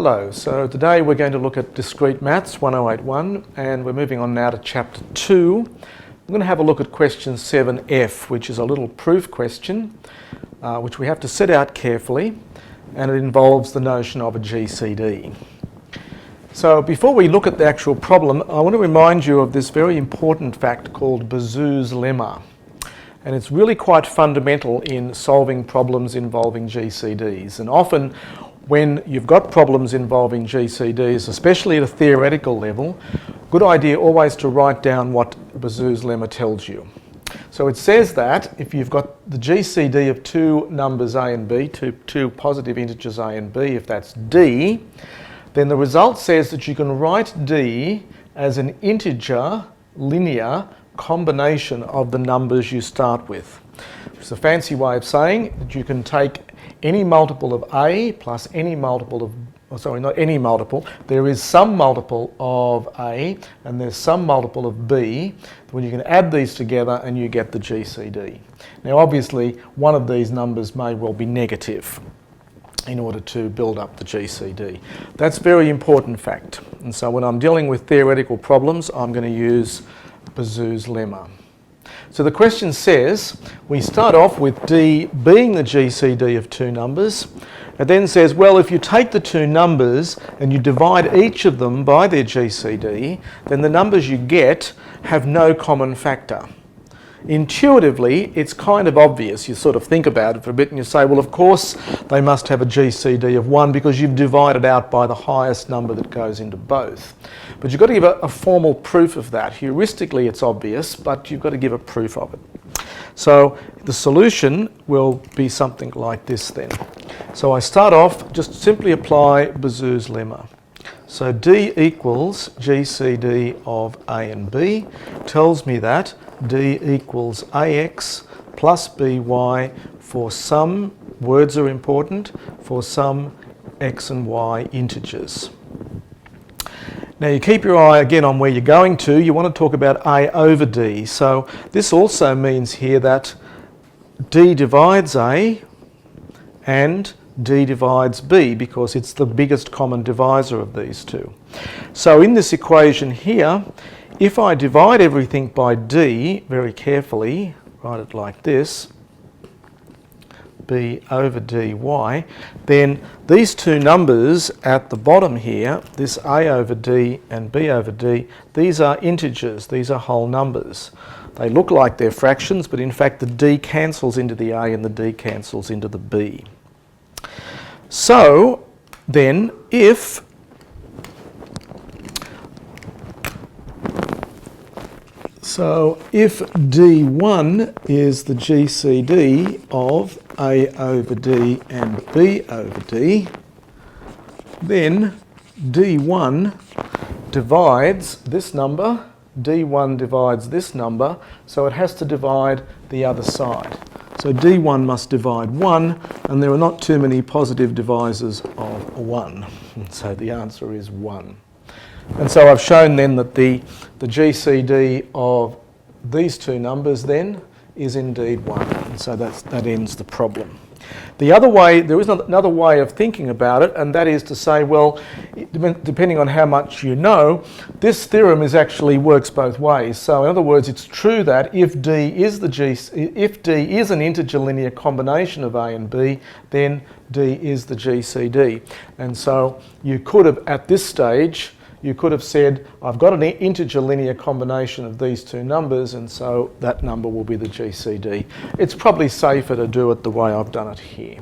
Hello, so today we're going to look at Discrete Maths 1081 and we're moving on now to Chapter 2. We're going to have a look at question 7F, which is a little proof question which we have to set out carefully, and it involves the notion of a GCD. So before we look at the actual problem, I want to remind you of this very important fact called Bezout's lemma. And it's really quite fundamental in solving problems involving GCDs. And often when you've got problems involving GCDs, especially at a theoretical level, good idea always to write down what Bezout's lemma tells you. So it says that if you've got the GCD of two numbers a and b, two positive integers a and b, if that's d, then the result says that you can write d as an integer linear combination of the numbers you start with. It's a fancy way of saying that you can take any multiple of a plus any multiple of, not any multiple, there is some multiple of a and there's some multiple of b, when you can add these together and you get the GCD. Now obviously one of these numbers may well be negative in order to build up the GCD. That's a very important fact, and so when I'm dealing with theoretical problems I'm going to use Bezout's lemma. So the question says we start off with d being the GCD of two numbers. It then says, well, if you take the two numbers and you divide each of them by their GCD, then the numbers you get have no common factor. Intuitively, it's kind of obvious. You sort of think about it for a bit and you say, well, of course they must have a GCD of 1 because you've divided out by the highest number that goes into both. But you've got to give a formal proof of that. Heuristically, it's obvious, but you've got to give a proof of it. So the solution will be something like this then. So I start off, just simply apply Bezout's lemma. So d equals GCD of a and b tells me that d equals ax plus by for some, words are important, for some x and y integers. Now you keep your eye again on where you're going to. You want to talk about a over d. So this also means here that d divides a and d divides b because it's the biggest common divisor of these two. So in this equation here, if I divide everything by d very carefully, write it like this, b over dy, then these two numbers at the bottom here, this a over d and b over d, these are integers, these are whole numbers. They look like they're fractions, but in fact the d cancels into the a and the d cancels into the b. So then if d1 is the GCD of a over d and b over d, then d1 divides this number, d1 divides this number, so it has to divide the other side. So d1 must divide 1, and there are not too many positive divisors of 1. And so the answer is 1. And so I've shown then that the GCD of these two numbers then is indeed 1. And so that ends the problem. The other way, there is another way of thinking about it, and that is to say, well, depending on how much you know, this theorem actually works both ways. So in other words, it's true that if d is an integer linear combination of a and b, then d is the GCD. And so you could have, at this stage, you could have said, I've got an integer linear combination of these two numbers, and so that number will be the GCD. It's probably safer to do it the way I've done it here.